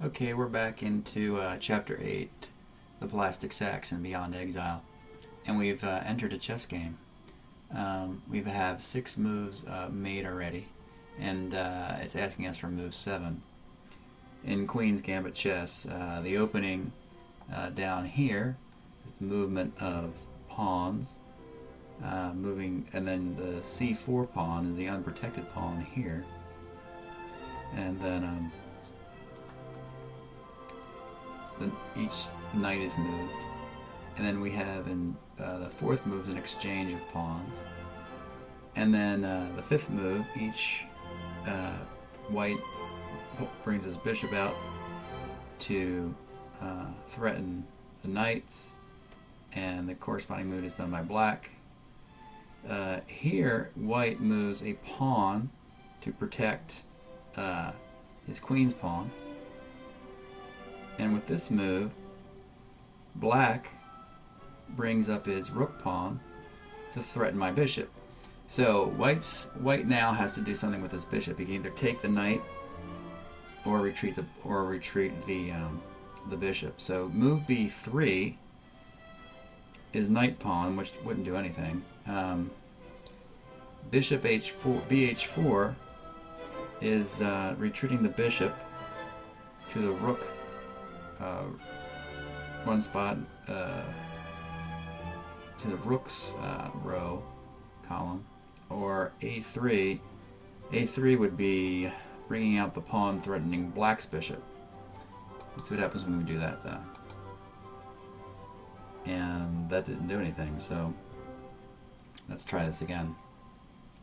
Okay, we're back into Chapter 8, The Plastic Sacks and Beyond Exile. And we've entered a chess game. We have 6 moves made already, and it's asking us for move 7. In Queen's Gambit chess, the opening down here is the movement of pawns, moving, and then the c4 pawn is the unprotected pawn here. And then each knight is moved, and then we have in the 4th move is an exchange of pawns, and then the 5th move, each white brings his bishop out to threaten the knights, and the corresponding move is done by black. Here white moves a pawn to protect his queen's pawn. And with this move, black brings up his rook pawn to threaten my bishop. So white now has to do something with his bishop. He can either take the knight or retreat the bishop. So move b3 is knight pawn, which wouldn't do anything. Bishop h4, bh4 is retreating the bishop to the rook. One spot to the rook's row column, or a3. A3 would be bringing out the pawn threatening black's bishop. That's what happens when we do that, though. And that didn't do anything, so let's try this again.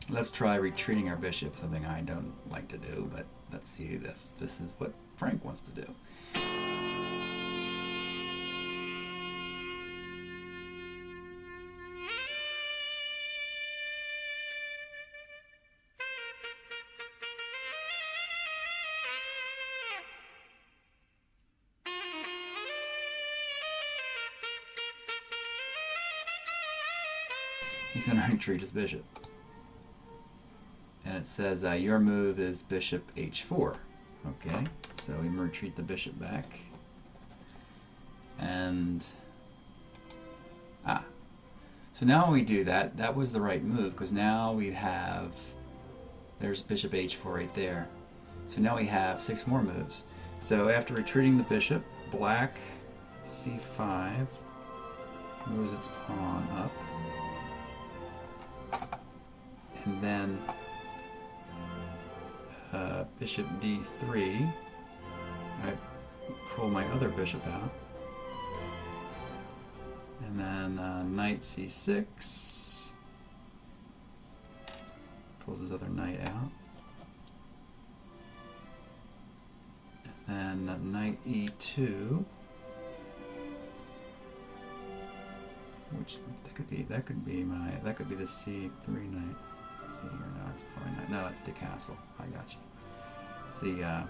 Let's try retreating our bishop, something I don't like to do, but let's see if this is what Frank wants to do. He's going to retreat his bishop. And it says your move is bishop h4. Okay, so we retreat the bishop back. And so now when we do that, that was the right move, because now we have, there's bishop h4 right there. So now we have 6 more moves. So after retreating the bishop, black c5 moves its pawn up. And then bishop d3, I pull my other bishop out. And then knight c6, pulls his other knight out. And then knight e2, which that could be the c3 knight. Let's see here, no, it's probably not. No, it's the castle. I got you. It's the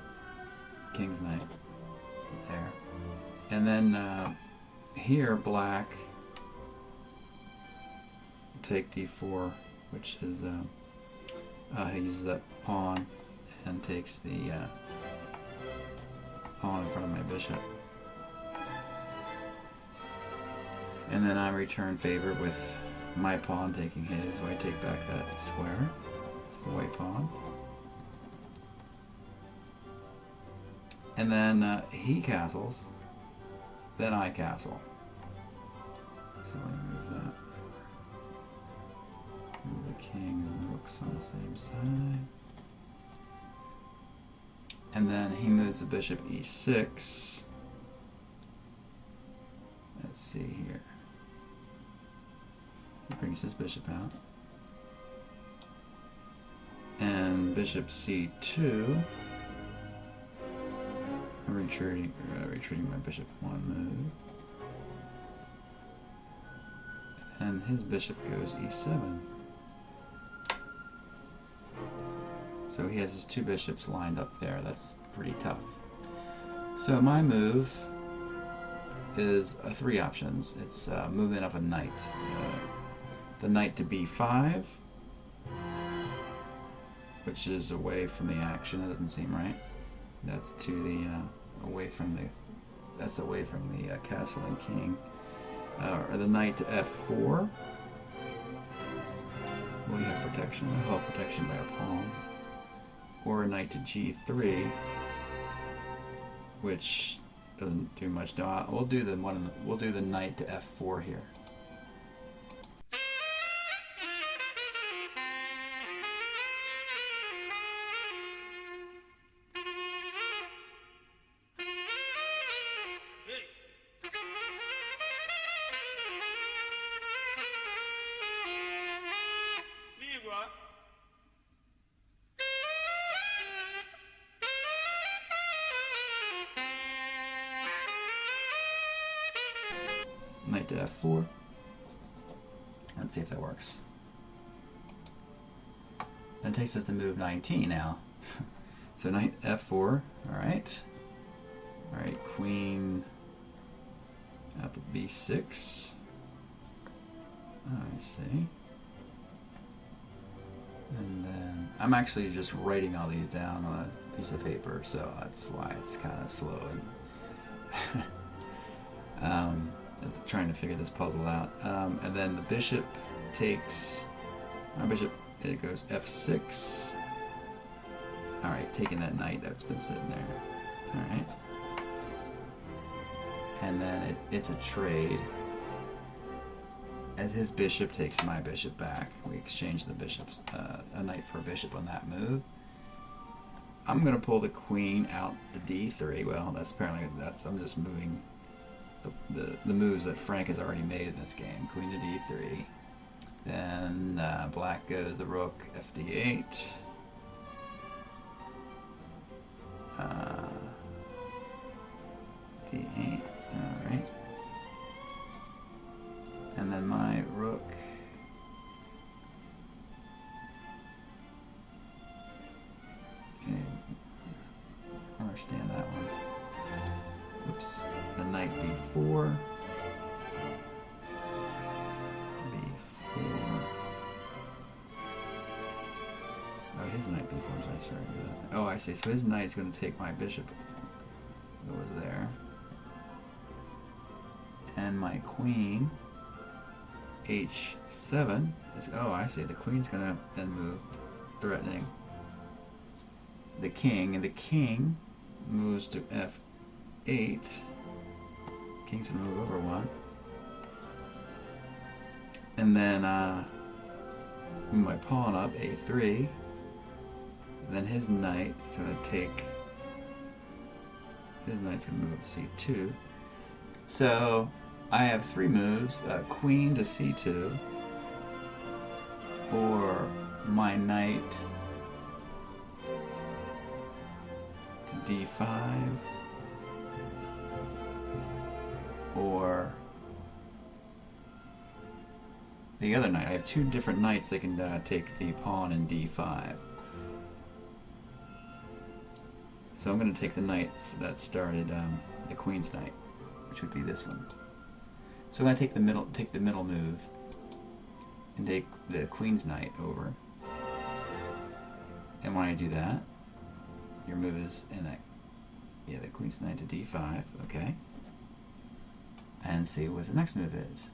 king's knight there. And then here, black will take d4, which is he uses that pawn and takes the pawn in front of my bishop. And then I return favor with my pawn taking his, so I take back that square with the white pawn. And then he castles, then I castle. So I'm going to move that. Move the king and the rooks on the same side. And then he moves the bishop e6. Let's see here. He brings his bishop out. And bishop c2. I'm retreating my bishop 1 move. And his bishop goes e7. So he has his 2 bishops lined up there. That's pretty tough. So my move is 3 options. It's movement of a knight. The knight to b5, which is away from the action. That doesn't seem right. That's to the away from the. That's away from the castle and king. Or the knight to f4. We have protection. We'll have protection by a pawn. Or a knight to g3, which doesn't do much. No, we'll do the one. We'll do the knight to f4 here. Knight to f4. Let's see if that works. That takes us to move 19 now. So knight f4. Alright. Alright, queen out to b6. I see. And then I'm actually just writing all these down on a piece of paper, so that's why it's kind of slow and just trying to figure this puzzle out. And then the bishop takes my bishop. It goes f6. All right, taking that knight that's been sitting there. All right, and then it's a trade. As his bishop takes my bishop back, we exchange the bishops, a knight for a bishop on that move. I'm gonna pull the queen out to d3. Well, that's apparently I'm just moving the moves that Frank has already made in this game. Queen to d3. Then black goes the rook fd8. d8. All right. And then my rook I understand that one. Oops. The knight b4. b4. Oh, his knight b4 is sorry. Oh, I see. So his knight's going to take my bishop that was there. And my queen h7 is, oh, I see. The queen's going to then move, threatening the king, and the king moves to f8. King's going to move over one. And then move my pawn up, a3. And then his knight is going to take, his knight's going to move to c2. So I have three moves, queen to c2, or my knight to d5, or the other knight. I have two different knights that can take the pawn in d5. So I'm going to take the knight that started the queen's knight, which would be this one. So I'm going to take the middle move and take the queen's knight over. And when I do that, your move is in the queen's knight to d5, okay? And see what the next move is.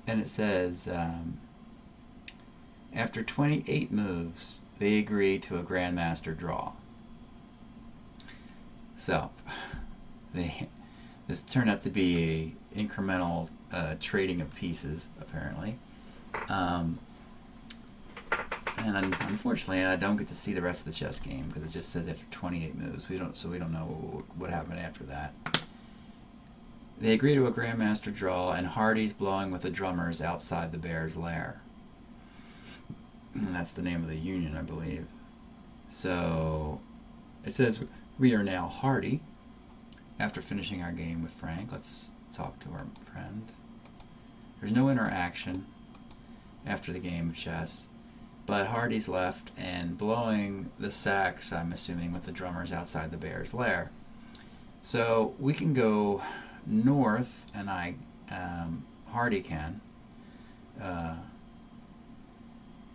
And it says, after 28 moves, they agree to a grandmaster draw. So, this turned out to be a incremental trading of pieces, apparently. And unfortunately, I don't get to see the rest of the chess game because it just says after 28 moves. We don't know what happened after that. They agree to a grandmaster draw, and Hardy's blowing with the drummers outside the bear's lair. And that's the name of the union, I believe. So it says We are now Hardy. After finishing our game with Frank, let's talk to our friend. There's no interaction after the game of chess, but Hardy's left and blowing the sax, I'm assuming, with the drummers outside the bear's lair. So we can go north, and Hardy can,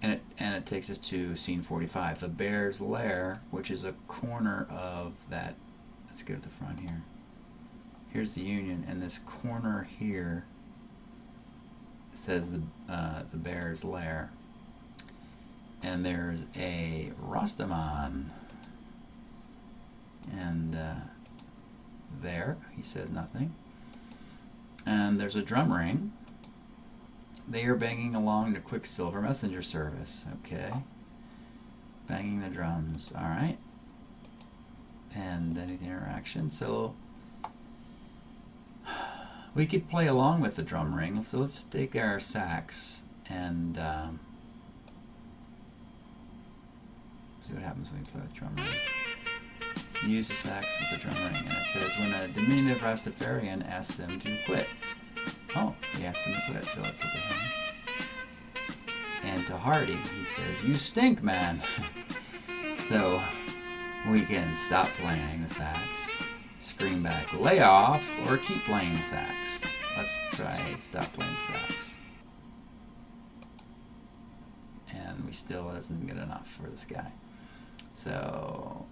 and it takes us to scene 45, the bear's lair, which is a corner of that. Let's go to the front here. Here's the Union, and this corner here says the bear's lair, and there's a Rastaman, and there he says nothing, and there's a drum ring. They are banging along the Quicksilver messenger service. Okay, banging the drums. All right, and any interaction. So we could play along with the drum ring. So let's take our sax and see what happens when we play with drum ring. Use the sax with the drum ring, and it says when a diminutive Rastafarian asks him to quit. Oh, he asks him to quit, so let's look at him. And to Hardy, he says, "You stink, man." So we can stop playing the sax, scream back, "Lay off," or keep playing the sax. Let's try stop playing the sax. And we still isn't good enough for this guy. So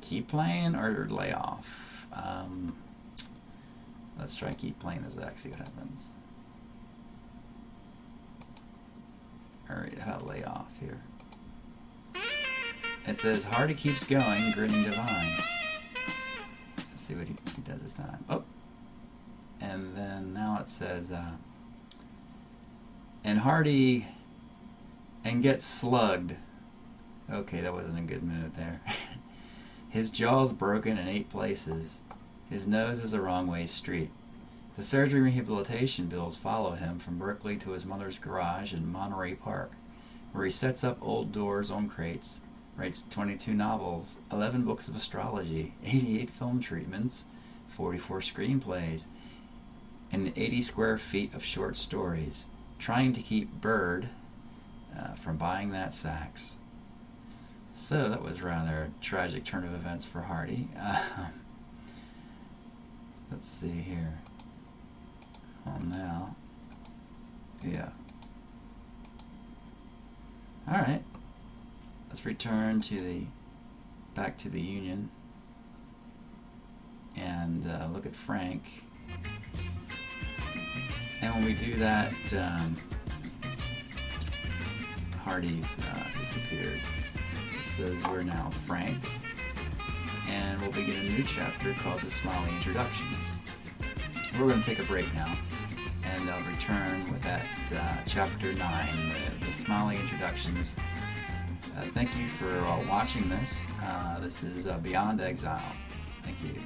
keep playing or lay off. Let's try keep playing the sax, see what happens. Alright, how about lay off here? It says Hardy keeps going, grinning divine. Let's see what he does this time. Oh! And then now it says, and Hardy and gets slugged. Okay, that wasn't a good move there. His jaw's broken in 8 places. His nose is a wrong-way street. The surgery rehabilitation bills follow him from Berkeley to his mother's garage in Monterey Park, where he sets up old doors on crates, writes 22 novels, 11 books of astrology, 88 film treatments, 44 screenplays, and 80 square feet of short stories, trying to keep Bird from buying that sax. So that was rather a tragic turn of events for Hardy. Let's see here. Oh, now. Yeah. Alright. Let's return to back to the Union and look at Frank. And when we do that, Hardy's disappeared. It says we're now Frank, and we'll begin a new chapter called The Smiley Introductions. We're going to take a break now, and I'll return with that chapter 9, the Smiley Introductions. Thank you for watching this. This is Beyond Exile. Thank you.